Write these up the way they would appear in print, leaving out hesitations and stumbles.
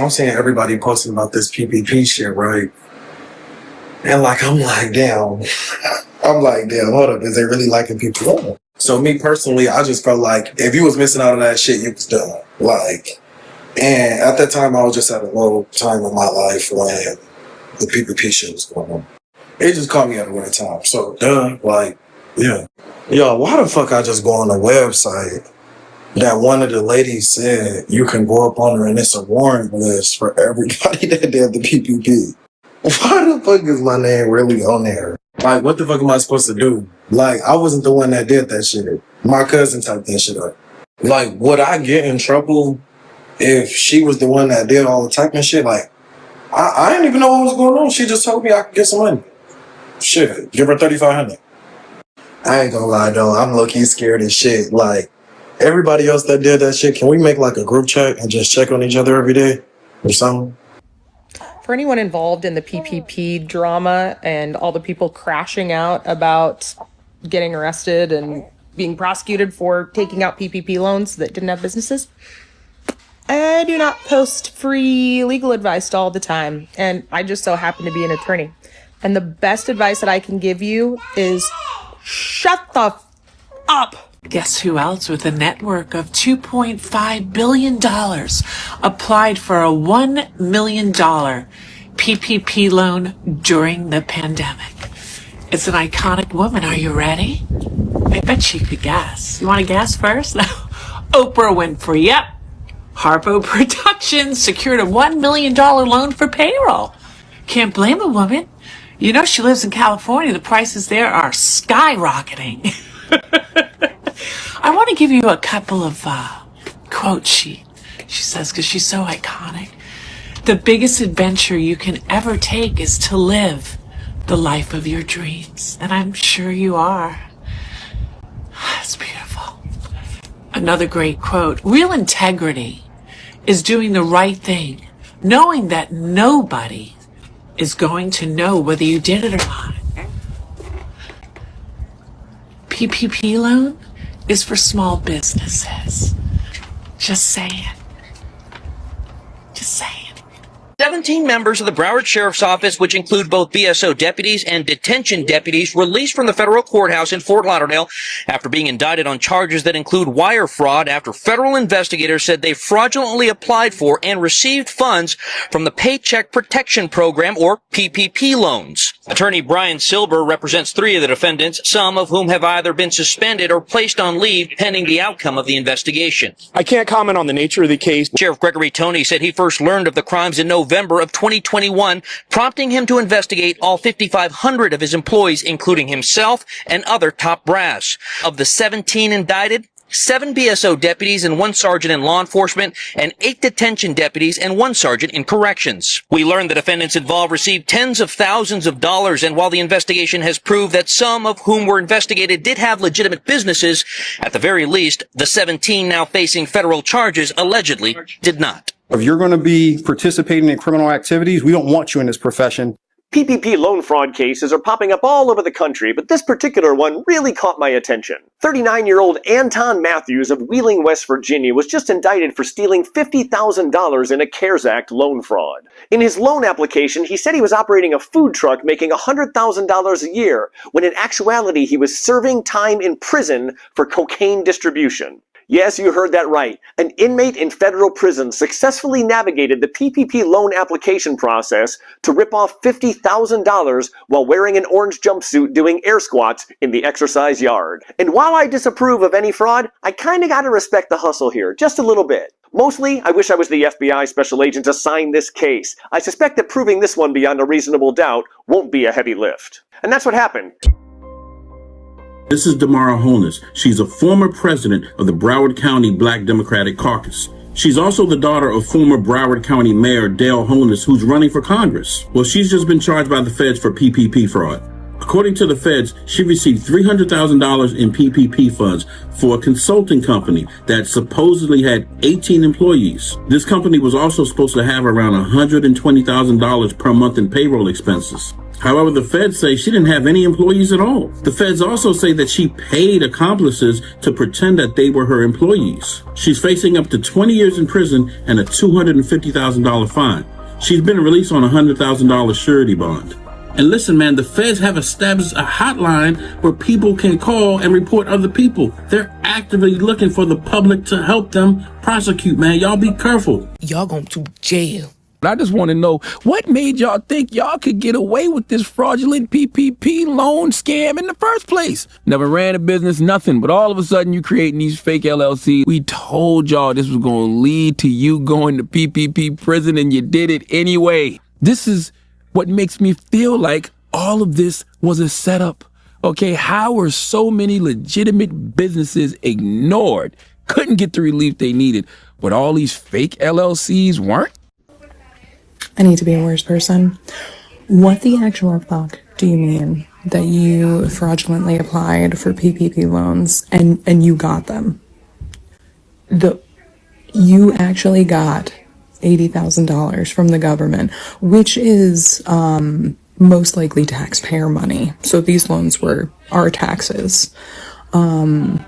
I'm seeing everybody posting about this PPP shit, right? And like, I'm like, damn. I'm like, damn, hold up. Is they really liking people? So me personally, I just felt like if you was missing out on that shit, you was done. Like, and at that time, I was just at a low time in my life when the PPP shit was going on. It just caught me at the right time. So, like, yeah. Yo, why the fuck I just go on a website that one of the ladies said you can go up on her and it's a warrant list for everybody that did the PPP? Why the fuck is my name really on there? Like, what the fuck am I supposed to do? Like, I wasn't the one that did that shit. My cousin typed that shit up. Like, would I get in trouble if she was the one that did all the typing shit? Like, I didn't even know what was going on. She just told me I could get some money. Shit, give her $3,500. I ain't gonna lie though, I'm low-key scared as shit. Like, everybody else that did that shit, can we make like a group chat and just check on each other every day or something? For anyone involved in the PPP drama and all the people crashing out about getting arrested and being prosecuted for taking out PPP loans that didn't have businesses, I do not post free legal advice all the time, and I just so happen to be an attorney. And the best advice that I can give you is shut the up. Guess who else with a network of $2.5 billion applied for a $1 million PPP loan during the pandemic? It's an iconic woman. Are you ready? I bet you could guess. You want to guess first? Oprah Winfrey. Yep. Harpo Productions secured a $1 million loan for payroll. Can't blame a woman. You know she lives in California. The prices there are skyrocketing. I want to give you a couple of quotes she says, because she's so iconic. The biggest adventure you can ever take is to live the life of your dreams. And I'm sure you are. It's beautiful. Another great quote. Real integrity is doing the right thing, knowing that nobody is going to know whether you did it or not. PPP loan is for small businesses. Just saying. Just saying. 17 members of the Broward Sheriff's Office, which include both BSO deputies and detention deputies, released from the federal courthouse in Fort Lauderdale after being indicted on charges that include wire fraud after federal investigators said they fraudulently applied for and received funds from the Paycheck Protection Program, or PPP loans. Attorney Brian Silber represents 3 of the defendants, some of whom have either been suspended or placed on leave pending the outcome of the investigation. I can't comment on the nature of the case. Sheriff Gregory Toney said he first learned of the crimes in November of 2021, prompting him to investigate all 5,500 of his employees, including himself and other top brass. Of the 17 indicted, 7 BSO deputies and 1 sergeant in law enforcement, and 8 detention deputies and 1 sergeant in corrections. We learned the defendants involved received tens of thousands of dollars, and while the investigation has proved that some of whom were investigated did have legitimate businesses, at the very least, the 17 now facing federal charges allegedly did not. If you're going to be participating in criminal activities, we don't want you in this profession. PPP loan fraud cases are popping up all over the country, but this particular one really caught my attention. 39-year-old Anton Matthews of Wheeling, West Virginia was just indicted for stealing $50,000 in a CARES Act loan fraud. In his loan application, he said he was operating a food truck making $100,000 a year, when in actuality he was serving time in prison for cocaine distribution. Yes, you heard that right. An inmate in federal prison successfully navigated the PPP loan application process to rip off $50,000 while wearing an orange jumpsuit doing air squats in the exercise yard. And while I disapprove of any fraud, I kinda gotta respect the hustle here, just a little bit. Mostly, I wish I was the FBI special agent assigned this case. I suspect that proving this one beyond a reasonable doubt won't be a heavy lift. And that's what happened. This is Damara Holness. She's a former president of the Broward County Black Democratic Caucus. She's also the daughter of former Broward County Mayor Dale Holness, who's running for Congress. Well, she's just been charged by the feds for PPP fraud. According to the feds, she received $300,000 in PPP funds for a consulting company that supposedly had 18 employees. This company was also supposed to have around $120,000 per month in payroll expenses. However, the feds say she didn't have any employees at all. The feds also say that she paid accomplices to pretend that they were her employees. She's facing up to 20 years in prison and a $250,000 fine. She's been released on a $100,000 surety bond. And listen, man, the feds have established a hotline where people can call and report other people. They're actively looking for the public to help them prosecute, man. Y'all be careful. Y'all going to jail. I just want to know, what made y'all think y'all could get away with this fraudulent PPP loan scam in the first place? Never ran a business, nothing, but all of a sudden you creating these fake LLCs. We told y'all this was going to lead to you going to PPP prison, and you did it anyway. This is what makes me feel like all of this was a setup. Okay, how were so many legitimate businesses ignored, couldn't get the relief they needed, but all these fake LLCs weren't? I need to be a worse person. What the actual fuck do you mean that you fraudulently applied for PPP loans and you got them? You actually got $80,000 from the government, which is most likely taxpayer money. So these loans were our taxes. And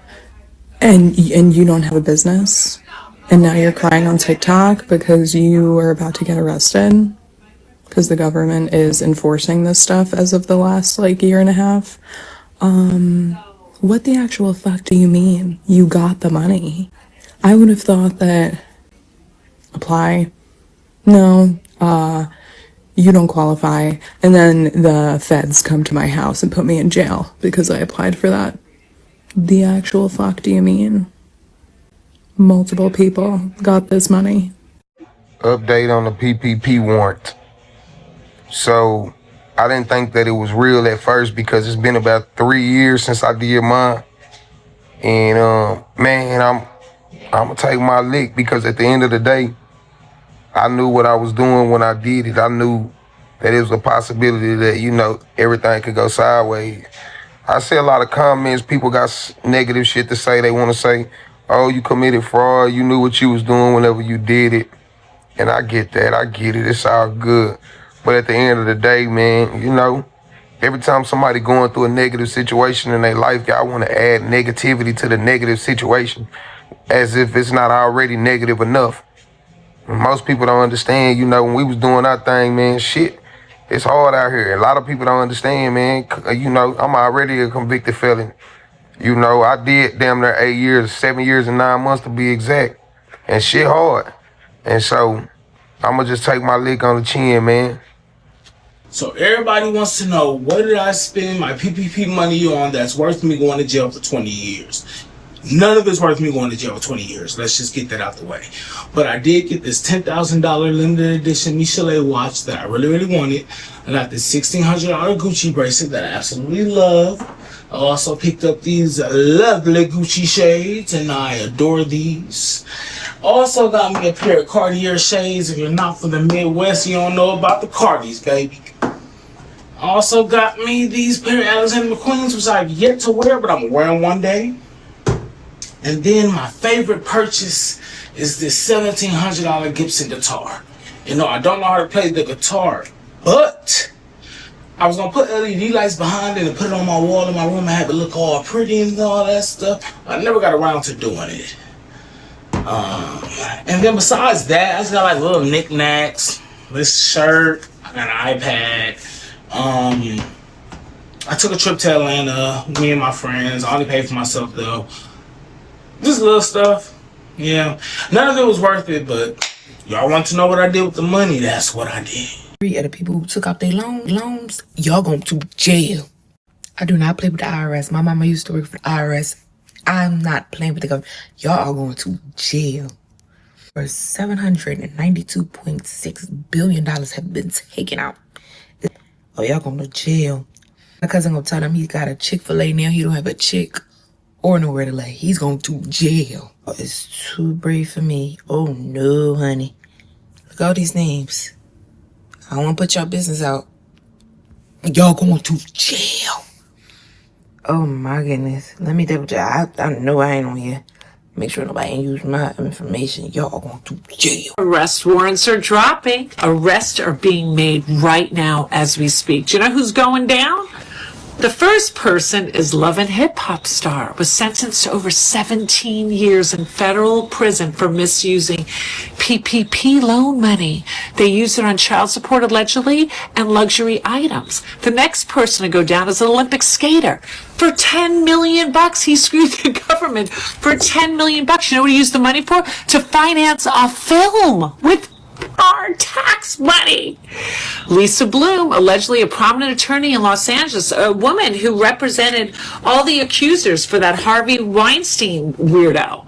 you don't have a business? And now you're crying on TikTok because you are about to get arrested because the government is enforcing this stuff as of the last year and a half. What the actual fuck do you mean you got the money? I would have thought that apply, no, you don't qualify, and then the feds come to my house and put me in jail because I applied for that. The actual fuck do you mean? Multiple people got this money. Update on the PPP warrant. So I didn't think that it was real at first because it's been about 3 years since I did mine. And man, I'm gonna take my lick because at the end of the day, I knew what I was doing when I did it. I knew that it was a possibility that, everything could go sideways. I see a lot of comments, people got negative shit to say. They want to say, oh, you committed fraud, you knew what you was doing whenever you did it. And I get that, I get it, it's all good. But at the end of the day, man, every time somebody going through a negative situation in their life, y'all want to add negativity to the negative situation as if it's not already negative enough. And most people don't understand, when we was doing our thing, man, shit, it's hard out here. A lot of people don't understand, man. I'm already a convicted felon. I did damn near 8 years, 7 years and 9 months to be exact. And shit hard. And so I'm going to just take my lick on the chin, man. So everybody wants to know, what did I spend my PPP money on that's worth me going to jail for 20 years? None of it's worth me going to jail for 20 years. Let's just get that out the way. But I did get this $10,000 limited edition Michelet watch that I really, really wanted. I got this $1,600 Gucci bracelet that I absolutely love. I also picked up these lovely Gucci shades, and I adore these. Also got me a pair of Cartier shades. If you're not from the Midwest, you don't know about the Cartis, baby. Also got me these pair of Alexander McQueens, which I've yet to wear, but I'm gonna wear them one day. And then my favorite purchase is this $1,700 Gibson guitar. I don't know how to play the guitar, but I was gonna put LED lights behind it and put it on my wall in my room and have it look all pretty and all that stuff. I never got around to doing it. And then besides that, I just got little knickknacks. This shirt, I got an iPad. I took a trip to Atlanta, me and my friends. I only paid for myself though. Just little stuff. Yeah. None of it was worth it, but y'all want to know what I did with the money? That's what I did. 3 of the people who took out their loans, y'all going to jail. I do not play with the IRS. My mama used to work for the IRS. I'm not playing with the government. Y'all are going to jail. For $792.6 billion have been taken out. Oh, y'all going to jail. My cousin gonna tell him he got a Chick-fil-A now. He don't have a chick or nowhere to lay. He's going to jail. Oh, it's too brave for me. Oh, no, honey. Look at all these names. I don't want to put your business out. Y'all going to jail. Oh my goodness. Let me double check. I know I ain't on here. Make sure nobody ain't use my information. Y'all going to jail. Arrest warrants are dropping. Arrests are being made right now as we speak. Do you know who's going down? The first person is Love and Hip Hop star, was sentenced to over 17 years in federal prison for misusing PPP loan money. They used it on child support allegedly and luxury items. The next person to go down is an Olympic skater. For 10 million bucks, he screwed the government for 10 million bucks. You know what he used the money for? To finance a film with our tax money. Lisa Bloom, allegedly a prominent attorney in Los Angeles, a woman who represented all the accusers for that Harvey Weinstein weirdo.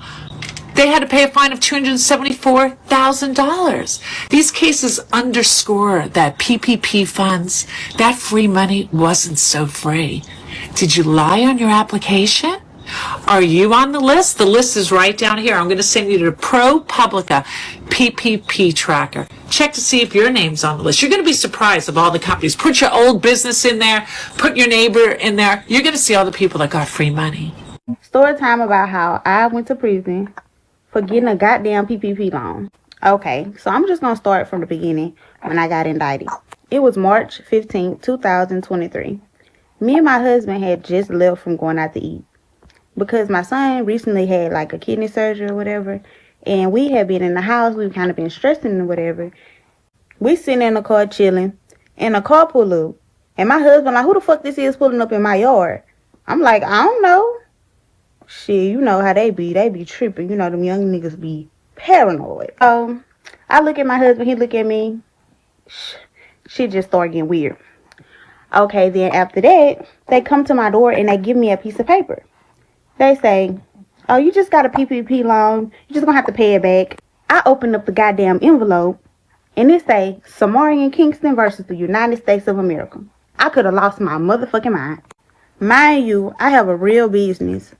They had to pay a fine of $274,000. These cases underscore that PPP funds, that free money wasn't so free. Did you lie on your application? Are you on the list? The list is right down here. I'm going to send you to ProPublica PPP tracker. Check to see if your name's on the list. You're going to be surprised of all the companies. Put your old business in there. Put your neighbor in there. You're going to see all the people that got free money. Story time about how I went to prison for getting a goddamn PPP loan. Okay, so I'm just going to start from the beginning when I got indicted. It was March 15, 2023. Me and my husband had just left from going out to eat, because my son recently had like a kidney surgery or whatever, and we had been in the house. We've kind of been stressing and whatever. We sitting in the car chilling, and a car pull up, and my husband like, who the fuck this is pulling up in my yard? I'm like, I don't know. Shit, you know how they be tripping. You know, them young niggas be paranoid. I look at my husband, he look at me. Shit just started getting weird. Okay, then after that, they come to my door and they give me a piece of paper. They say, oh, you just got a PPP loan. You're just going to have to pay it back. I opened up the goddamn envelope, and it say, Samarian Kingston versus the United States of America. I could have lost my motherfucking mind. Mind you, I have a real business.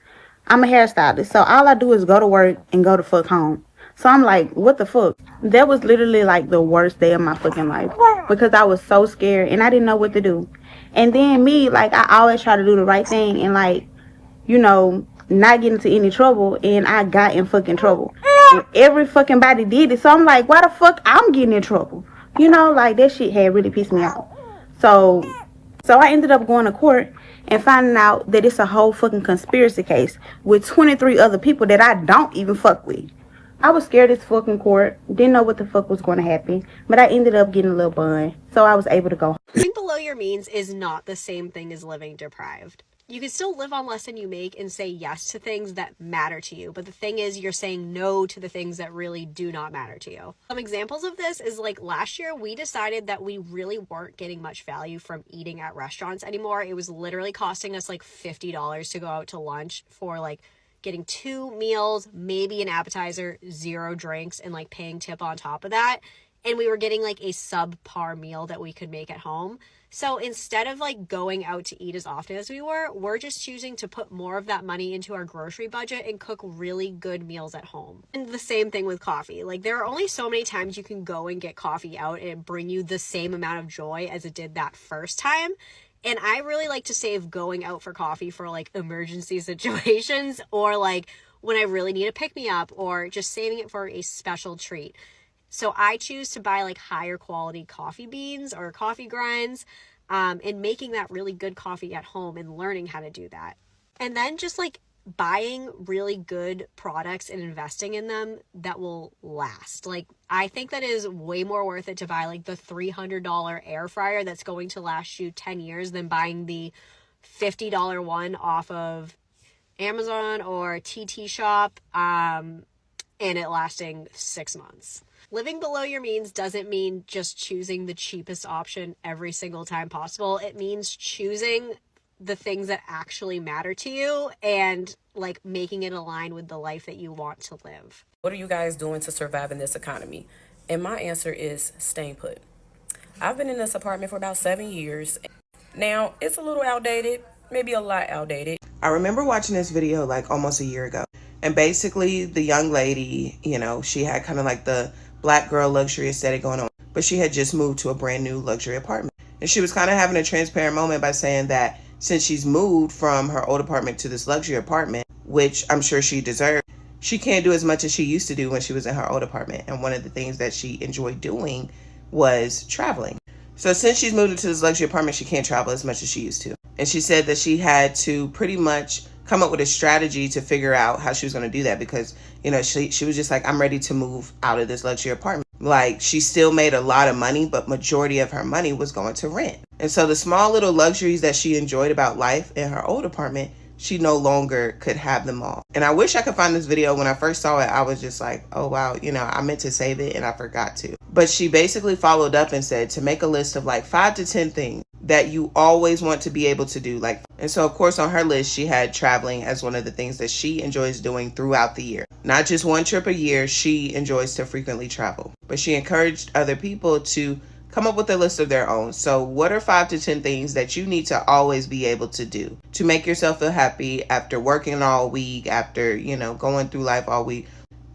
I'm a hairstylist, so all I do is go to work and go the fuck home. So I'm like, what the fuck? That was literally like the worst day of my fucking life, because I was so scared and I didn't know what to do. And then me, like, I always try to do the right thing and, like, you know, not get into any trouble, and I got in fucking trouble. And every fucking body did it, so I'm like, why the fuck I'm getting in trouble? You know, like, that shit had really pissed me off. So I ended up going to court and finding out that it's a whole fucking conspiracy case with 23 other people that I don't even fuck with. I was scared as fucking court, didn't know what the fuck was going to happen, but I ended up getting a little bun, so I was able to go. Living below your means is not the same thing as living deprived. You can still live on less than you make and say yes to things that matter to you. But the thing is, you're saying no to the things that really do not matter to you. Some examples of this is like last year, we decided that we really weren't getting much value from eating at restaurants anymore. It was literally costing us like $50 to go out to lunch for like getting 2 meals, maybe an appetizer, 0 drinks, and like paying tip on top of that. And we were getting like a subpar meal that we could make at home. So instead of like going out to eat as often as we were, we're just choosing to put more of that money into our grocery budget and cook really good meals at home. And the same thing with coffee. Like, there are only so many times you can go and get coffee out and bring you the same amount of joy as it did that first time. And I really like to save going out for coffee for like emergency situations, or like when I really need a pick-me-up, or just saving it for a special treat. So I choose to buy like higher quality coffee beans or coffee grinds, and making that really good coffee at home and learning how to do that. And then just like buying really good products and investing in them that will last. Like, I think that is way more worth it to buy like the $300 air fryer that's going to last you 10 years than buying the $50 one off of Amazon or TT Shop, and it lasting 6 months. Living below your means doesn't mean just choosing the cheapest option every single time possible. It means choosing the things that actually matter to you and like making it align with the life that you want to live. What are you guys doing to survive in this economy? And my answer is staying put. I've been in this apartment for about 7 years. Now, it's a little outdated, maybe a lot outdated. I remember watching this video like almost a year ago. And basically the young lady, you know, she had kind of like the black girl luxury aesthetic going on, but she had just moved to a brand new luxury apartment. And she was kind of having a transparent moment by saying that since she's moved from her old apartment to this luxury apartment, which I'm sure she deserved, she can't do as much as she used to do when she was in her old apartment. And one of the things that she enjoyed doing was traveling. So since she's moved into this luxury apartment, she can't travel as much as she used to. And she said that she had to pretty much come up with a strategy to figure out how she was going to do that because, you know, she was just like, I'm ready to move out of this luxury apartment. Like, she still made a lot of money, but majority of her money was going to rent. And so the small little luxuries that she enjoyed about life in her old apartment, she no longer could have them all. And I wish I could find this video. When I first saw it, I was just like, oh, wow, you know, I meant to save it and I forgot to. But she basically followed up and said to make a list of like 5 to 10 things that you always want to be able to do. Like, and so, of course, on her list, she had traveling as one of the things that she enjoys doing throughout the year. Not just one trip a year, she enjoys to frequently travel. But she encouraged other people to come up with a list of their own. So what are 5 to 10 things that you need to always be able to do to make yourself feel happy after working all week, after, you know, going through life all week,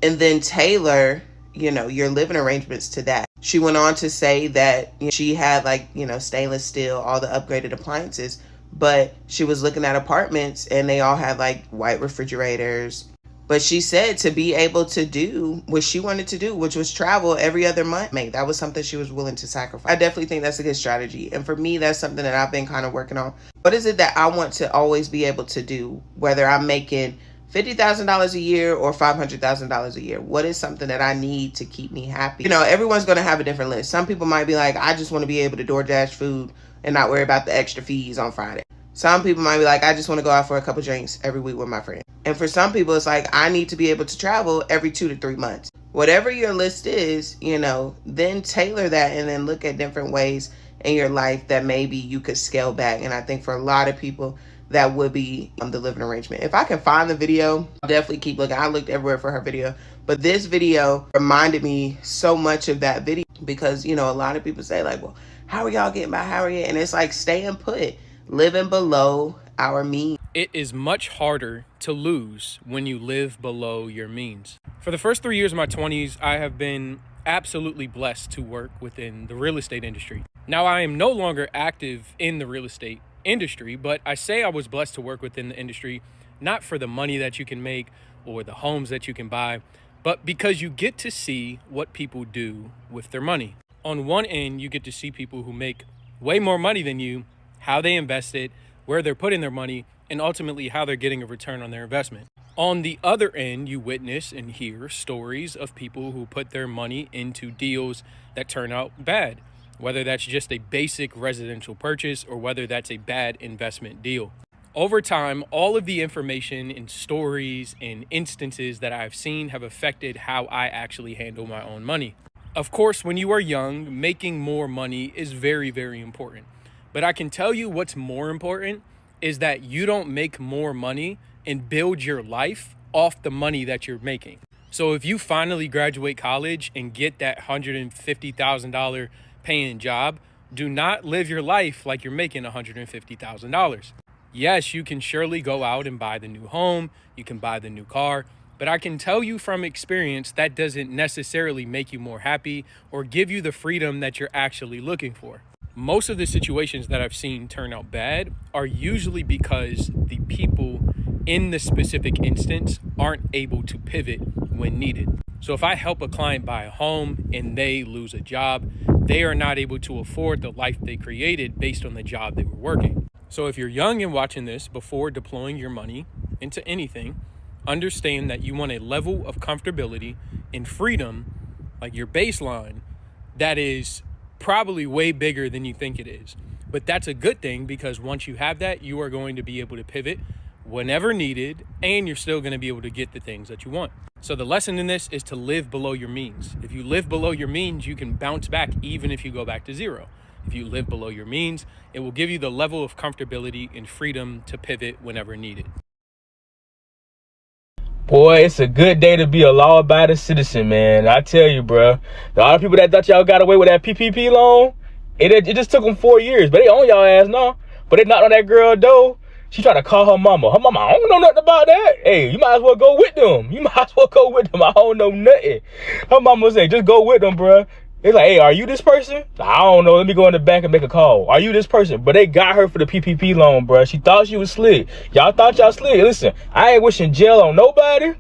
and then tailor, you know, your living arrangements to that. She went on to say that, you know, she had like, you know, stainless steel, all the upgraded appliances, but she was looking at apartments and they all had like white refrigerators. But she said to be able to do what she wanted to do, which was travel every other month, that was something she was willing to sacrifice. I definitely think that's a good strategy. And for me, that's something that I've been kind of working on. What is it that I want to always be able to do, whether I'm making $50,000 a year or $500,000 a year? What is something that I need to keep me happy? You know, everyone's going to have a different list. Some people might be like, I just want to be able to DoorDash food and not worry about the extra fees on Friday. Some people might be like, I just want to go out for a couple drinks every week with my friend. And for some people, it's like, I need to be able to travel every 2 to 3 months. Whatever your list is, you know, then tailor that and then look at different ways in your life that maybe you could scale back. And I think for a lot of people, that would be the living arrangement. If I can find the video, I'll definitely keep looking. I looked everywhere for her video. But this video reminded me so much of that video because, you know, a lot of people say like, well, how are y'all getting by? How are you? And it's like staying put, living below our means. It is much harder to lose when you live below your means. For the first 3 years of my 20s, I have been absolutely blessed to work within the real estate industry. Now, I am no longer active in the real estate industry, but I say I was blessed to work within the industry, not for the money that you can make or the homes that you can buy, but because you get to see what people do with their money. On one end, you get to see people who make way more money than you, how they invest it, where they're putting their money, and ultimately how they're getting a return on their investment. On the other end, you witness and hear stories of people who put their money into deals that turn out bad, whether that's just a basic residential purchase or whether that's a bad investment deal. Over time, all of the information and stories and instances that I've seen have affected how I actually handle my own money. Of course, when you are young, making more money is very, very important. But I can tell you what's more important is that you don't make more money and build your life off the money that you're making. So if you finally graduate college and get that $150,000 paying job, do not live your life like you're making $150,000. Yes, you can surely go out and buy the new home, you can buy the new car, but I can tell you from experience that doesn't necessarily make you more happy or give you the freedom that you're actually looking for. Most of the situations that I've seen turn out bad are usually because the people in the specific instance aren't able to pivot when needed. So if I help a client buy a home and they lose a job, they are not able to afford the life they created based on the job they were working. So if you're young and watching this, before deploying your money into anything, understand that you want a level of comfortability and freedom, like your baseline, that is probably way bigger than you think it is. But that's a good thing because once you have that, you are going to be able to pivot whenever needed, and you're still going to be able to get the things that you want. So the lesson in this is to live below your means. If you live below your means, you can bounce back even if you go back to zero. If you live below your means, it will give you the level of comfortability and freedom to pivot whenever needed. Boy, it's a good day to be a law-abiding citizen, man. I tell you, bro. A lot of people that thought y'all got away with that PPP loan, it just took them 4 years. But they own y'all ass now. But they knocked on that girl door. She tried to call her mama. Her mama, I don't know nothing about that. Hey, you might as well go with them. You might as well go with them. I don't know nothing. Her mama say, just go with them, bro. They like, hey, are you this person? I don't know. Let me go in the back and make a call. Are you this person? But they got her for the PPP loan, bro. She thought she was slick. Y'all thought y'all slick. Listen, I ain't wishing jail on nobody.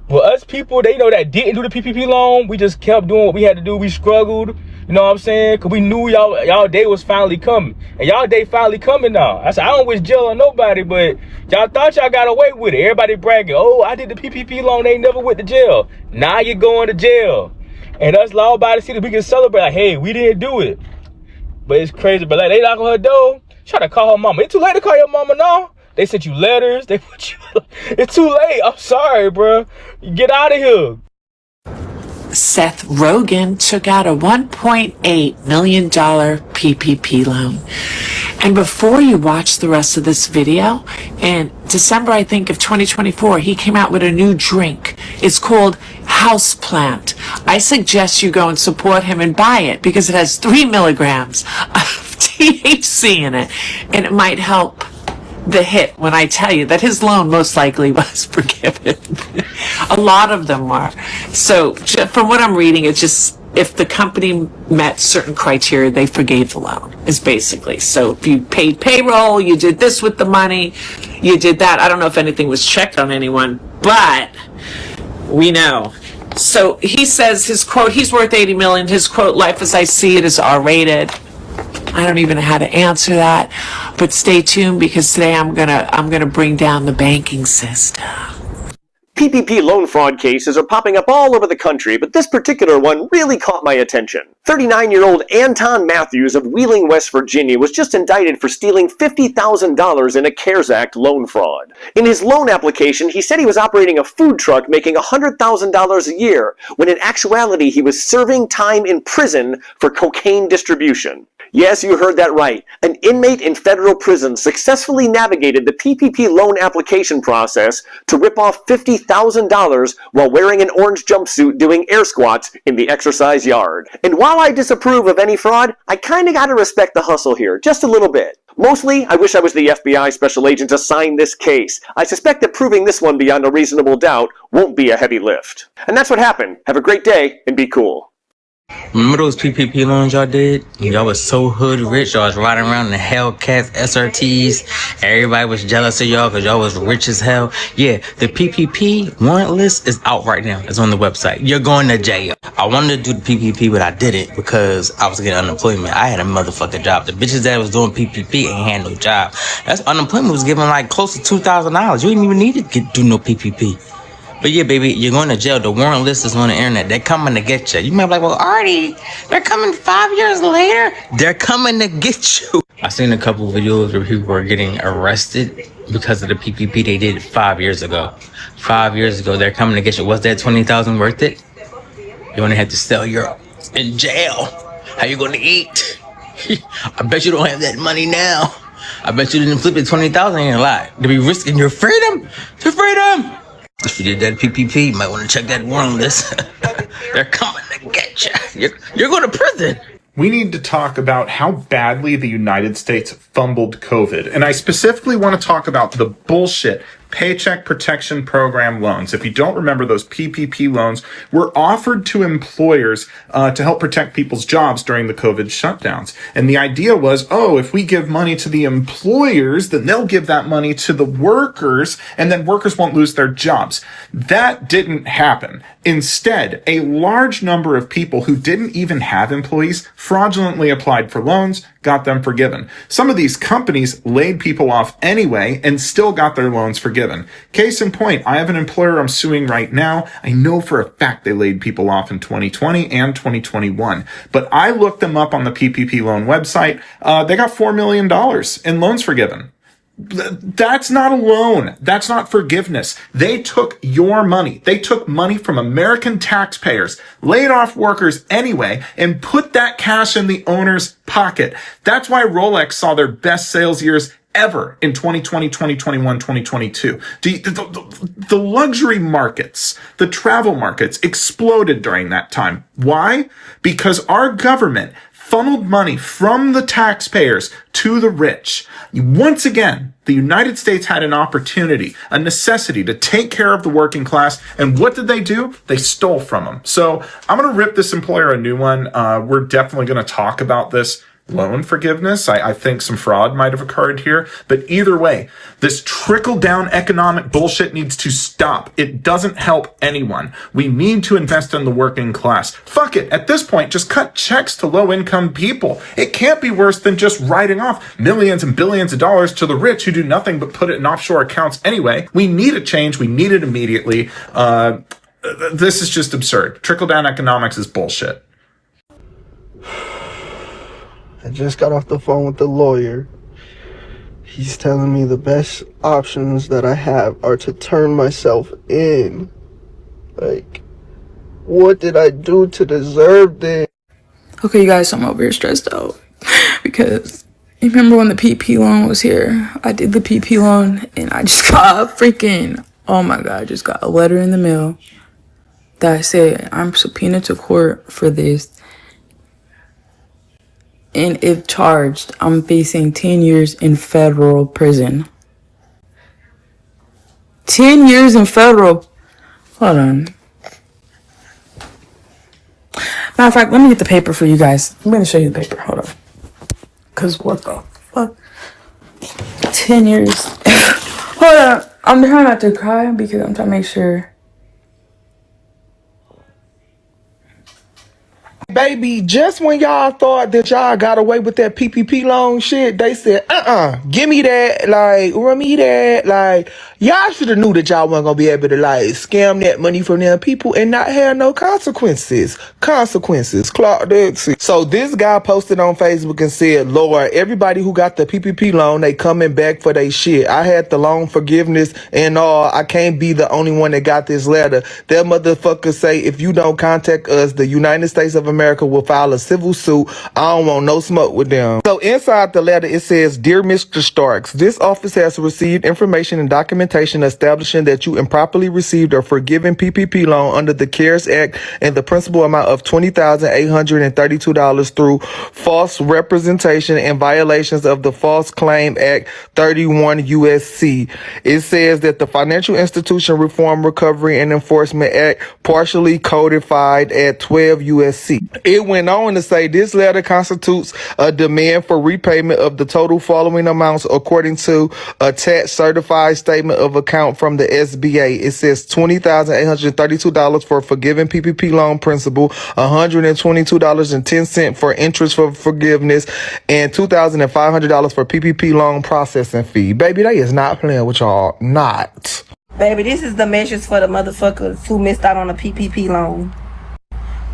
But us people, they know that didn't do the PPP loan. We just kept doing what we had to do. We struggled. You know what I'm saying? Because we knew y'all day was finally coming. And y'all day finally coming now. I said, I don't wish jail on nobody, but y'all thought y'all got away with it. Everybody bragging, oh, I did the PPP loan. They never went to jail. Now you're going to jail. And us law-abiding citizens, we can celebrate like, hey, we didn't do it. But it's crazy. But like, they knock on her door, try to call her mama. It's too late to call your mama now. They sent you letters. They put you. It's too late. I'm sorry, bro. Get out of here. Seth Rogen took out a $1.8 million PPP loan. And before you watch the rest of this video, in December, I think, of 2024, he came out with a new drink. It's called Houseplant. I suggest you go and support him and buy it because it has 3 milligrams of THC in it, and it might help the hit when I tell you that his loan most likely was forgiven. A lot of them were. So from what I'm reading, it's just if the company met certain criteria, they forgave the loan, is basically. So if you paid payroll, you did this with the money, you did that. I don't know if anything was checked on anyone, but we know. So he says his quote, he's worth $80 million. His quote, life as I see it is R-rated. I don't even know how to answer that, but stay tuned because today I'm gonna bring down the banking system. PPP loan fraud cases are popping up all over the country, but this particular one really caught my attention. 39-year-old Anton Matthews of Wheeling, West Virginia was just indicted for stealing $50,000 in a CARES Act loan fraud. In his loan application, he said he was operating a food truck making $100,000 a year, when in actuality he was serving time in prison for cocaine distribution. Yes, you heard that right. An inmate in federal prison successfully navigated the PPP loan application process to rip off $50,000 while wearing an orange jumpsuit doing air squats in the exercise yard. And while I disapprove of any fraud, I kinda gotta respect the hustle here, just a little bit. Mostly, I wish I was the FBI special agent assigned this case. I suspect that proving this one beyond a reasonable doubt won't be a heavy lift. And that's what happened. Have a great day, and be cool. Remember those PPP loans y'all did? Y'all was so hood rich. Y'all was riding around in the Hellcats, SRTs. Everybody was jealous of y'all because y'all was rich as hell. Yeah, the PPP warrant list is out right now. It's on the website. You're going to jail. I wanted to do the PPP, but I didn't because I was getting unemployment. I had a motherfucking job. The bitches that was doing PPP ain't had no job. That's unemployment was giving like close to $2,000. You didn't even need to do no PPP. But yeah, baby, you're going to jail. The warrant list is on the internet. They're coming to get you. You might be like, well, Artie, they're coming 5 years later. They're coming to get you. I seen a couple of videos where people were getting arrested because of the PPP they did 5 years ago. 5 years ago, they're coming to get you. Was that $20,000 worth it? You only had to sell your in jail. How you going to eat? I bet you don't have that money now. I bet you didn't flip it 20,000 in your life. To be risking your freedom. To freedom. If you did that PPP, you might want to check that warrant list. They're coming to get you. You're going to prison. We need to talk about how badly the United States fumbled COVID. And I specifically want to talk about the bullshit Paycheck Protection Program loans. If you don't remember, those PPP loans were offered to employers to help protect people's jobs during the COVID shutdowns. And the idea was, oh, if we give money to the employers, then they'll give that money to the workers, and then workers won't lose their jobs. That didn't happen. Instead, a large number of people who didn't even have employees fraudulently applied for loans, got them forgiven. Some of these companies laid people off anyway and still got their loans forgiven. Case in point, I have an employer I'm suing right now. I know for a fact they laid people off in 2020 and 2021. But I looked them up on the PPP loan website. They got $4 million in loans forgiven. That's not a loan. That's not forgiveness. They took your money. They took money from American taxpayers, laid off workers anyway, and put that cash in the owner's pocket. That's why Rolex saw their best sales years ever in 2020, 2021, 2022. The luxury markets, the travel markets exploded during that time. Why? Because our government funneled money from the taxpayers to the rich. Once again, the United States had an opportunity, a necessity to take care of the working class. And what did they do? They stole from them. So I'm going to rip this employer a new one. We're definitely going to talk about this loan forgiveness. I think some fraud might have occurred here. But either way, this trickle-down economic bullshit needs to stop. It doesn't help anyone. We need to invest in the working class. Fuck it. At this point, just cut checks to low-income people. It can't be worse than just writing off millions and billions of dollars to the rich who do nothing but put it in offshore accounts anyway. We need a change. We need it immediately. This is just absurd. Trickle-down economics is bullshit. I just got off the phone with the lawyer. He's telling me the best options that I have are to turn myself in. Like, what did I do to deserve this? Okay, you guys, I'm over here stressed out because you remember when the PP loan was here? I did the PP loan and I just got oh my God, I just got a letter in the mail that said I'm subpoenaed to court for this. And if charged, I'm facing 10 years in federal prison. 10 years in federal. Hold on. Matter of fact, let me get the paper for you guys. I'm going to show you the paper. Hold on. Because what the fuck? 10 years. Hold on. I'm trying not to cry because I'm trying to make sure. Baby, just when y'all thought that y'all got away with that PPP loan shit, they said, give me that, like, run me that, like, y'all should have knew that y'all wasn't gonna be able to, like, scam that money from them people and not have no consequences. Clark Dixie. So this guy posted on Facebook and said, Lord, everybody who got the PPP loan, they coming back for they shit. I had the loan forgiveness and all. I can't be the only one that got this letter. That motherfucker say, if you don't contact us, the United States of America will file a civil suit. I don't want no smoke with them. So inside the letter, it says, Dear Mr. Starks, this office has received information and documentation establishing that you improperly received a forgiven PPP loan under the CARES Act and the principal amount of $20,832 through false representation and violations of the False Claim Act 31 USC. It says that the Financial Institution Reform, Recovery, and Enforcement Act partially codified at 12 USC. It went on to say this letter constitutes a demand for repayment of the total following amounts according to attached certified statement of account from the SBA. It says $20,832 for forgiven PPP loan principal, $122.10 for interest for forgiveness, and $2,500 for PPP loan processing fee. Baby, they is not playing with y'all. Not. Baby, this is the measures for the motherfuckers who missed out on a PPP loan.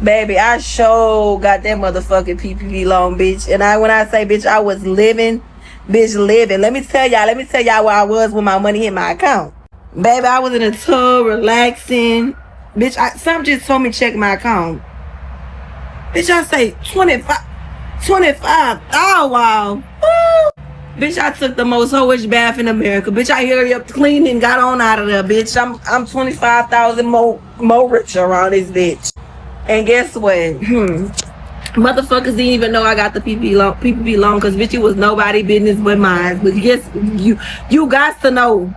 Baby, I sure got that motherfucking PPP loan, bitch. And when I say bitch, I was living. Let me tell y'all where I was when my money hit my account. Baby, I was in a tub relaxing. Bitch, some just told me check my account. Bitch, I say 25. Oh, wow. Woo. Bitch, I took the most hoish bath in America. Bitch, I hurry up, cleaned and got on out of there, bitch. I'm 25,000 more rich around this bitch. And guess what? Motherfuckers didn't even know I got the PPP loan because bitch, it was nobody business but mine. But guess you got to know.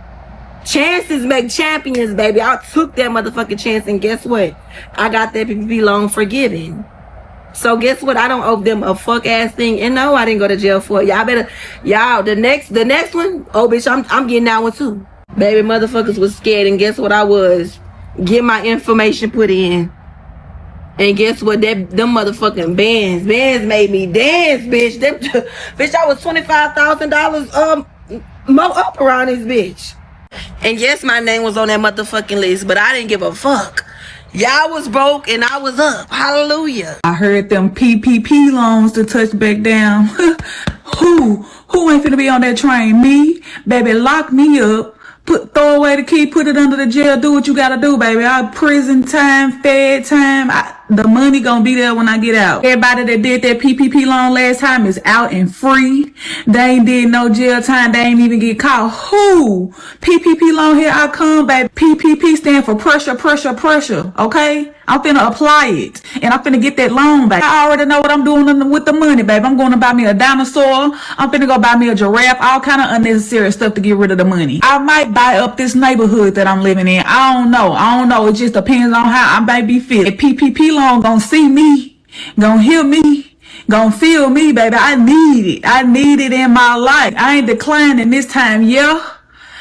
Chances make champions, baby. I took that motherfucking chance and guess what? I got that PPP loan forgiven. So guess what? I don't owe them a fuck ass thing. And no, I didn't go to jail for it. Y'all, the next one, oh bitch, I'm getting that one too. Baby, motherfuckers was scared and guess what I was? Get my information put in. And guess what? Them motherfucking bands made me dance, bitch. Bitch, I was $25,000 more up around this bitch. And yes, my name was on that motherfucking list, but I didn't give a fuck. Y'all was broke and I was up. Hallelujah. I heard them PPP loans to touch back down. Who ain't finna be on that train? Me? Baby, lock me up. throw away the key, put it under the jail, do what you gotta do, baby. Prison time, fed time, the money gonna be there when I get out. Everybody that did that PPP loan last time is out and free. They ain't did no jail time. They ain't even get caught. Who? PPP loan, here I come, baby. PPP stand for pressure, pressure, pressure. Okay? I'm finna apply it. And I'm finna get that loan back. I already know what I'm doing with the money, baby. I'm going to buy me a dinosaur. I'm finna go buy me a giraffe. All kind of unnecessary stuff to get rid of the money. I might buy up this neighborhood that I'm living in. I don't know. It just depends on how I may be feeling. If PPP loan gonna see me, gonna hear me, gonna feel me, baby. I need it in my life. I ain't declining this time, yeah.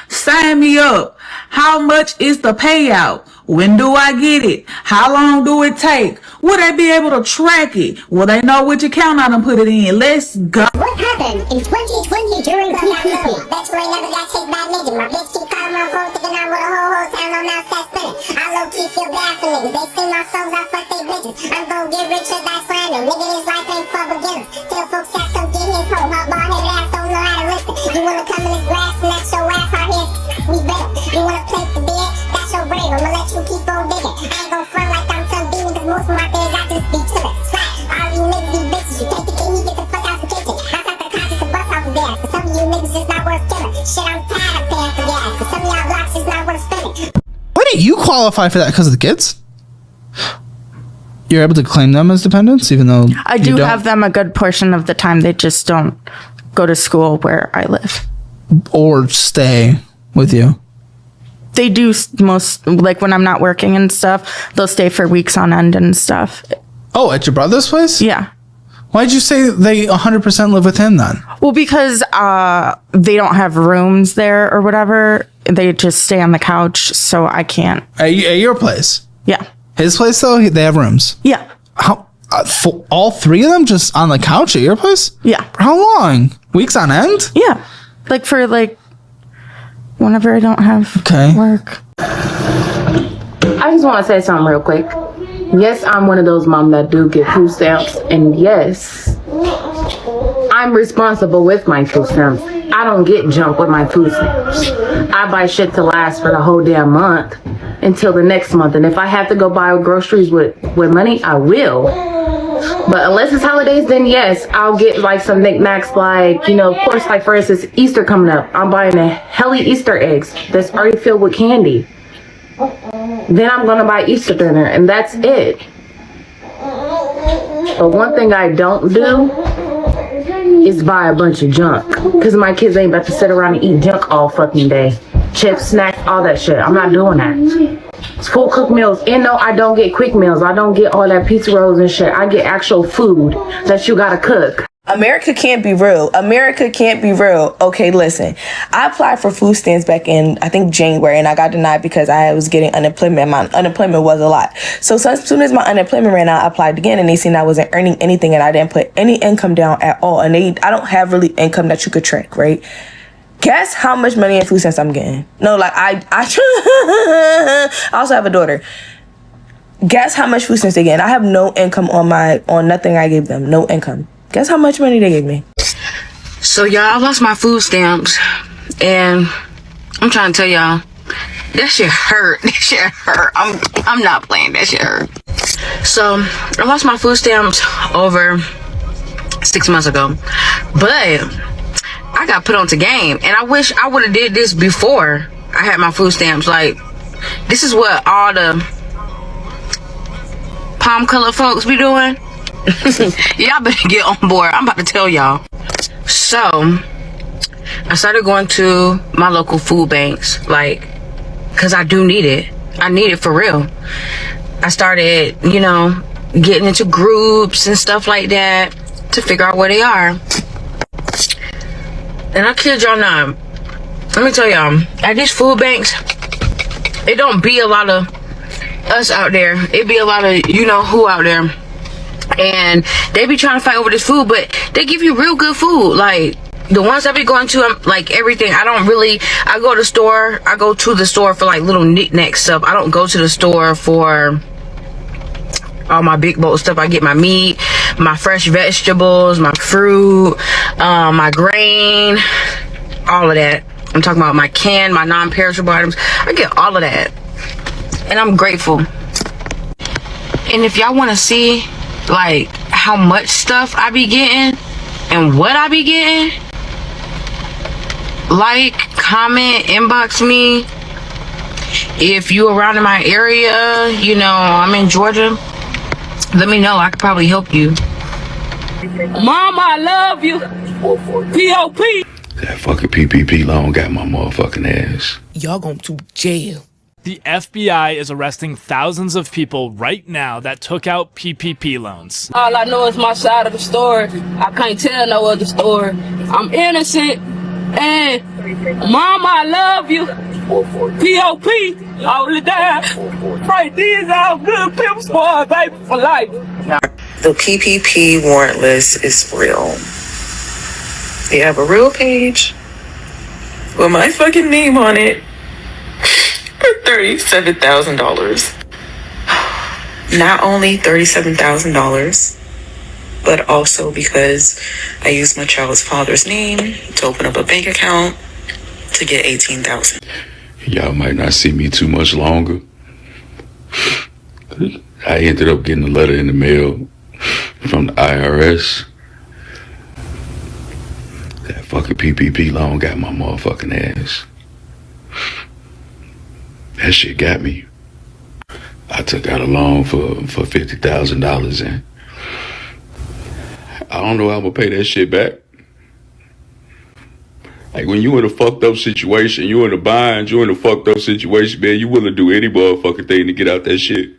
Sign me up. How much is the payout? When do I get it? How long do it take? Will they be able to track it? Will they know which account I done put it in? Let's go. What happened in 2020 during the pandemic? That's where I never got chased by niggas. My bitch keep calling my phone thinking I'm with a whole town on outside spinning. I low-key feel bad for niggas. They sing my songs, I fuck they bitches. I'm gon' get rich or die slander. Nigga, this life ain't for beginners. Tell folks that come get his hoe. Hot ball-headed ass don't know how to listen. You wanna come in this grass and that's your ass out here? We better. You wanna play the bed? That's your brave. I'ma let you keep on digging. I ain't gon' front like I'm some beating, cause most of my things I just be chillin'. Slap. All you niggas be bitches. You take the key, you get the fuck out the kitchen. Bounce out the conscious and bust off of there. Cause some of you niggas just not worth killing. Shit, I'm tired of paying for gas. Cause some of y'all blocks just not worth spending. Why didn't you qualify for that? Because of the kids? You're able to claim them as dependents, even though I do have them a good portion of the time. They just don't go to school where I live. Or stay with you. They do most, like when I'm not working and stuff, they'll stay for weeks on end and stuff. Oh, at your brother's place? Yeah. Why'd you say they 100% live with him then? Well, because they don't have rooms there or whatever. They just stay on the couch, so I can't. At your place? Yeah. His place, though, they have rooms? Yeah. How? For all three of them just on the couch at your place? Yeah. For how long? Weeks on end? Yeah. Whenever I don't have work. I just want to say something real quick. Yes, I'm one of those moms that do get food stamps, and yes, I'm responsible with my food stamps. I don't get junk with my food stamps. I buy shit to last for the whole damn month until the next month, and if I have to go buy groceries with money, I will. But unless it's holidays, then yes, I'll get like some knickknacks, like, of course, like for instance, Easter coming up. I'm buying a heli Easter eggs that's already filled with candy. Then I'm gonna buy Easter dinner, and that's it. But one thing I don't do is buy a bunch of junk, because my kids ain't about to sit around and eat junk all fucking day. Chips, snacks, all that shit. I'm not doing that. It's full cooked meals. And no, I don't get quick meals. I don't get all that pizza rolls and shit. I get actual food that you gotta cook. America can't be real. America can't be real. Okay, listen. I applied for food stamps back in, I think, January, and I got denied because I was getting unemployment. My unemployment was a lot. So as soon as my unemployment ran out, I applied again, and they seen I wasn't earning anything, and I didn't put any income down at all. And I don't have really income that you could track, right? Guess how much money in food stamps I'm getting? No, like I also have a daughter. Guess how much food stamps they get? I have no income on nothing I gave them. No income. Guess how much money they gave me? So y'all, I lost my food stamps, and I'm trying to tell y'all, that shit hurt. That shit hurt. I'm not playing. That shit hurt. So I lost my food stamps over 6 months ago, but I got put onto game, and I wish I would have did this before I had my food stamps. Like, this is what all the palm color folks be doing. Y'all better get on board. I'm about to tell y'all. So I started going to my local food banks, like, because I do need it. I need it for real. I started, getting into groups and stuff like that to figure out where they are. And I kid y'all not, let me tell y'all, at these food banks, it don't be a lot of us out there. It be a lot of who out there. And they be trying to fight over this food, but they give you real good food. Like, the ones I be going to, I'm like everything. I go to the store for like little knick-knack stuff. I don't go to the store for all my big bowl stuff. I get my meat, my fresh vegetables, my fruit, my grain, all of that. I'm talking about my canned, my non-perishable items. I get all of that. And I'm grateful. And if y'all want to see, like, how much stuff I be getting and what I be getting, like, comment, inbox me. If you around in my area, you know, I'm in Georgia, let me know. I could probably help you. Mama, I love you. P.O.P. That fucking PPP loan got my motherfucking ass. Y'all going to jail. The FBI is arresting thousands of people right now that took out PPP loans. All I know is my side of the story. I can't tell no other story. I'm innocent. And Mama, I love you. P.O.P. Only die. Right, these are good people for baby for life. The PPP warrant list is real. They have a real page with my fucking name on it for $37,000. Not only $37,000, but also because I used my child's father's name to open up a bank account to get $18,000. Y'all might not see me too much longer. I ended up getting a letter in the mail from the IRS. That fucking PPP loan got my motherfucking ass. That shit got me. I took out a loan for $50,000 and I don't know how I'm gonna pay that shit back. Like when you in a fucked up situation, you in a bind, you in a fucked up situation, man, you willing to do any motherfucking thing to get out that shit.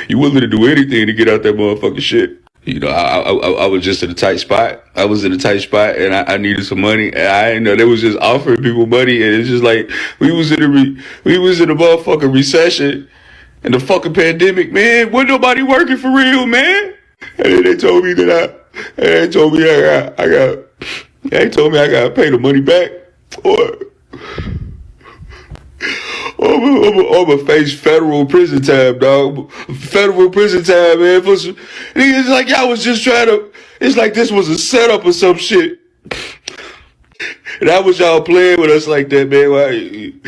You willing to do anything to get out that motherfucking shit. You know, I was just in a tight spot. I was in a tight spot and I needed some money. And I didn't know they was just offering people money. And it's just like, we was in a motherfucking recession and the fucking pandemic, man. Wasn't nobody working for real, man. And then they told me that I gotta pay the money back or I'm gonna face federal prison time, dog. Federal prison time, man. For some, it's like y'all was just trying to. It's like this was a setup or some shit. And that was y'all playing with us like that, man.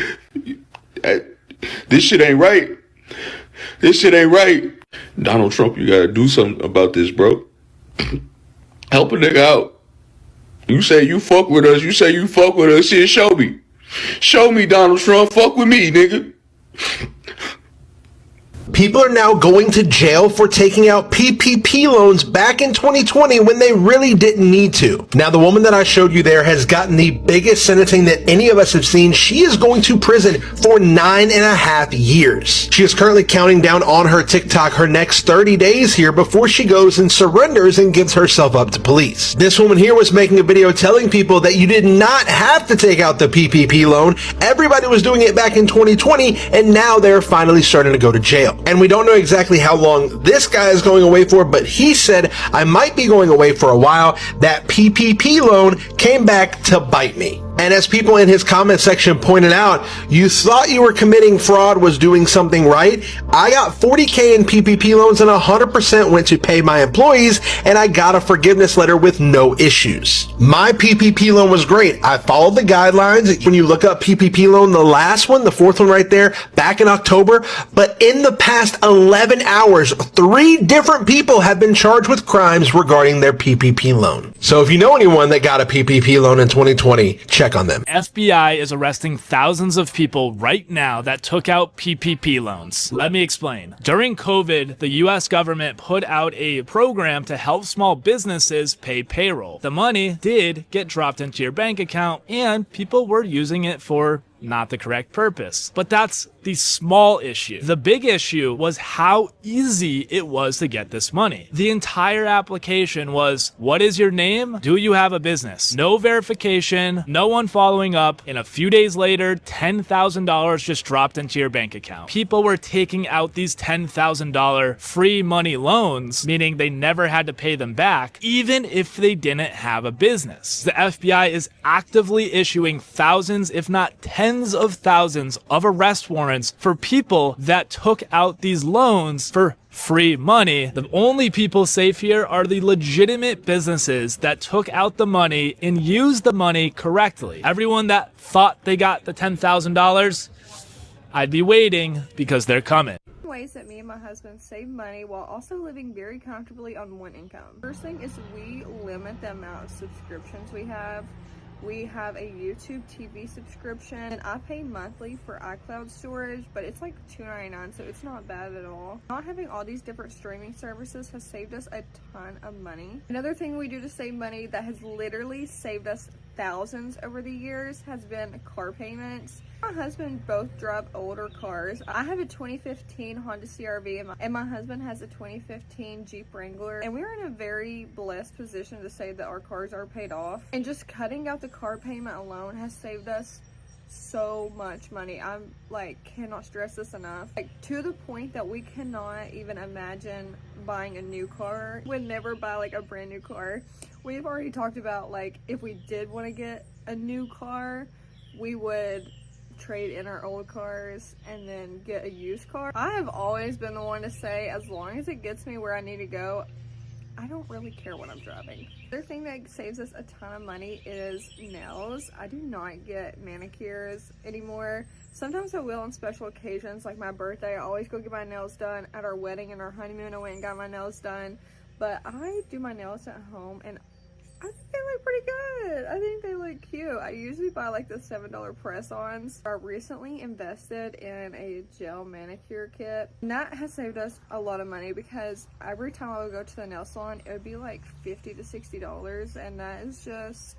This shit ain't right. This shit ain't right. Donald Trump, you gotta do something about this, bro. Help a nigga out. You say you fuck with us. You say you fuck with us. Shit, show me. Show me, Donald Trump. Fuck with me, nigga. People are now going to jail for taking out PPP loans back in 2020 when they really didn't need to. Now, the woman that I showed you there has gotten the biggest sentencing that any of us have seen. She is going to prison for 9.5 years. She is currently counting down on her TikTok her next 30 days here before she goes and surrenders and gives herself up to police. This woman here was making a video telling people that you did not have to take out the PPP loan. Everybody was doing it back in 2020, and now they're finally starting to go to jail. And we don't know exactly how long this guy is going away for, but he said, I might be going away for a while. That PPP loan came back to bite me. And as people in his comment section pointed out, you thought you were committing fraud, was doing something right. I got $40K in PPP loans and 100% went to pay my employees, and I got a forgiveness letter with no issues. My PPP loan was great. I followed the guidelines. When you look up PPP loan, the last one, the fourth one right there, back in October, but in the past 11 hours, 3 different people have been charged with crimes regarding their PPP loan. So if you know anyone that got a PPP loan in 2020, check on them. FBI is arresting thousands of people right now that took out PPP loans. Let me explain. During COVID, the US government put out a program to help small businesses pay payroll. The money did get dropped into your bank account and people were using it for not the correct purpose. But that's the small issue. The big issue was how easy it was to get this money. The entire application was, what is your name? Do you have a business? No verification, no one following up, and a few days later, $10,000 just dropped into your bank account. People were taking out these $10,000 free money loans, meaning they never had to pay them back, even if they didn't have a business. The FBI is actively issuing thousands, if not tens tens of thousands of arrest warrants for people that took out these loans for free money. The only people safe here are the legitimate businesses that took out the money and used the money correctly. Everyone that thought they got the $10,000, I'd be waiting because they're coming. Ways that me and my husband save money while also living very comfortably on one income. First thing is we limit the amount of subscriptions we have. We have a YouTube TV subscription and I pay monthly for iCloud storage, but it's like $2.99, so it's not bad at all. Not having all these different streaming services has saved us a ton of money. Another thing we do to save money that has literally saved us thousands over the years has been car payments. My husband both drive older cars. I have a 2015 Honda CR-V and my husband has a 2015 Jeep Wrangler, and we're in a very blessed position to say that our cars are paid off, and just cutting out the car payment alone has saved us so much money. I'm like, cannot stress this enough, like to the point that we cannot even imagine buying a new car. Would never buy like a brand new car. We've already talked about like if we did want to get a new car, we would trade in our old cars and then get a used car. I have always been the one to say, as long as it gets me where I need to go, I don't really care what I'm driving. Another thing that saves us a ton of money is nails. I do not get manicures anymore. Sometimes I will on special occasions, like my birthday. I always go get my nails done. At our wedding and our honeymoon, I went and got my nails done. But I do my nails at home and I think they look pretty good. I think they look cute. I usually buy like the $7 press-ons. I recently invested in a gel manicure kit, and that has saved us a lot of money because every time I would go to the nail salon, it would be like $50 to $60, and that is just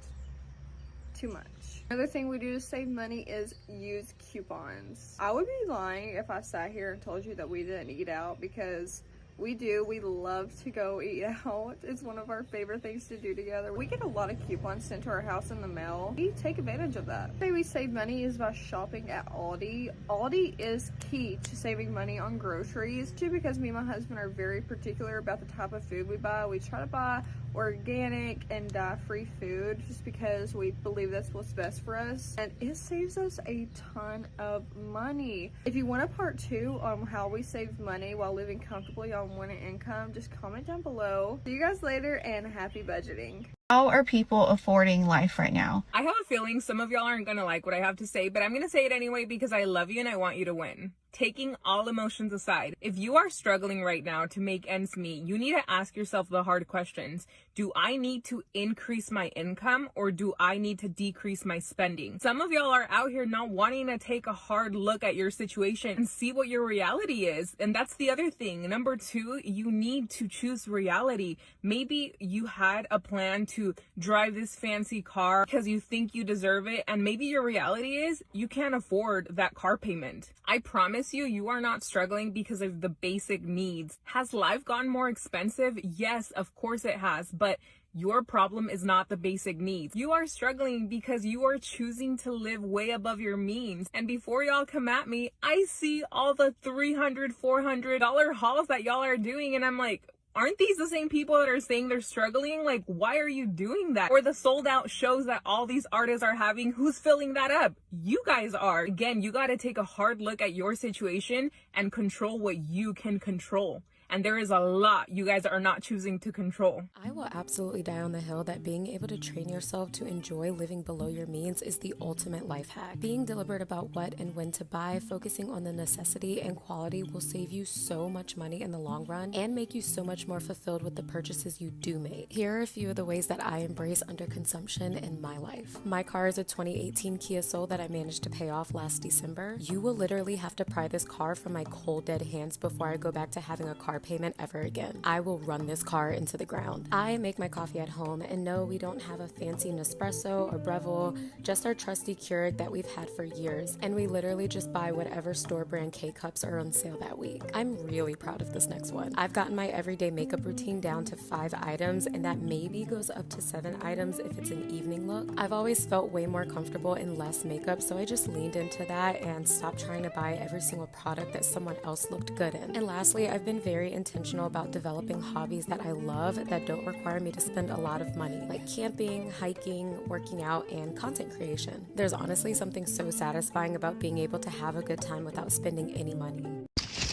too much. Another thing we do to save money is use coupons. I would be lying if I sat here and told you that we didn't eat out, because we do. We love to go eat out. It's one of our favorite things to do together. We get a lot of coupons sent to our house in the mail. We take advantage of that. The way we save money is by shopping at Aldi. Aldi is key to saving money on groceries, too, because me and my husband are very particular about the type of food we buy. We try to buy organic and dye-free food just because we believe that's what's best for us, and it saves us a ton of money. If you want a part 2 on how we save money while living comfortably on one income, just comment down below. See you guys later, and happy budgeting. How are people affording life right now? I have a feeling some of y'all aren't gonna like what I have to say, but I'm gonna say it anyway because I love you and I want you to win. Taking all emotions aside, if you are struggling right now to make ends meet, you need to ask yourself the hard questions. Do I need to increase my income, or do I need to decrease my spending? Some of y'all are out here not wanting to take a hard look at your situation and see what your reality is. And that's the other thing. Number 2, you need to choose reality. Maybe you had a plan to drive this fancy car because you think you deserve it, and maybe your reality is you can't afford that car payment. I promise you are not struggling because of the basic needs. Has life gotten more expensive? Yes, of course it has, but your problem is not the basic needs. You are struggling because you are choosing to live way above your means. And before y'all come at me, I see all the $300, $400 hauls that y'all are doing, and I'm like, aren't these the same people that are saying they're struggling? Like, why are you doing that? Or the sold out shows that all these artists are having, who's filling that up? You guys are. Again, you got to take a hard look at your situation and control what you can control. And there is a lot you guys are not choosing to control. I will absolutely die on the hill that being able to train yourself to enjoy living below your means is the ultimate life hack. Being deliberate about what and when to buy, focusing on the necessity and quality will save you so much money in the long run and make you so much more fulfilled with the purchases you do make. Here are a few of the ways that I embrace underconsumption in my life. My car is a 2018 Kia Soul that I managed to pay off last December. You will literally have to pry this car from my cold dead hands before I go back to having a car payment ever again. I will run this car into the ground. I make my coffee at home, and no, we don't have a fancy Nespresso or Breville, just our trusty Keurig that we've had for years, and we literally just buy whatever store brand K-Cups are on sale that week. I'm really proud of this next one. I've gotten my everyday makeup routine down to 5 items, and that maybe goes up to 7 items if it's an evening look. I've always felt way more comfortable in less makeup, so I just leaned into that and stopped trying to buy every single product that someone else looked good in. And lastly, I've been very intentional about developing hobbies that I love that don't require me to spend a lot of money, like camping, hiking, working out, and content creation. There's honestly something so satisfying about being able to have a good time without spending any money.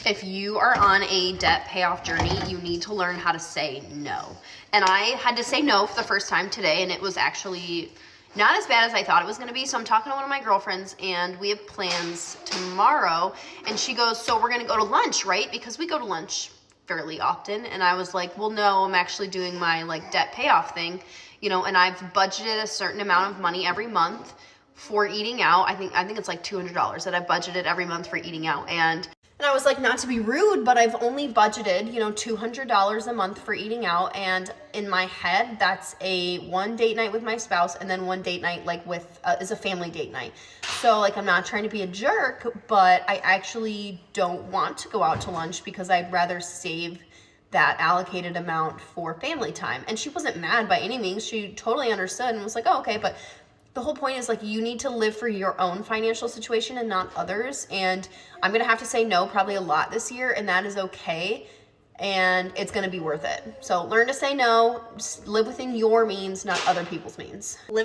If you are on a debt payoff journey, you need to learn how to say no. And I had to say no for the first time today, and it was actually not as bad as I thought it was going to be. So I'm talking to one of my girlfriends, and we have plans tomorrow. And she goes, so we're going to go to lunch, right? Because we go to lunch fairly often. And I was like, well, no, I'm actually doing my like debt payoff thing, you know, and I've budgeted a certain amount of money every month for eating out. I think it's like $200 that I've budgeted every month for eating out. And I was like, not to be rude, but I've only budgeted, you know, $200 a month for eating out. And in my head, that's a one date night with my spouse and then one date night like with is a family date night. So like, I'm not trying to be a jerk, but I actually don't want to go out to lunch because I'd rather save that allocated amount for family time. And she wasn't mad by any means. She totally understood and was like, oh, okay. But the whole point is like, you need to live for your own financial situation and not others. And I'm going to have to say no probably a lot this year, and that is okay. And it's going to be worth it. So learn to say no, just live within your means, not other people's means. Living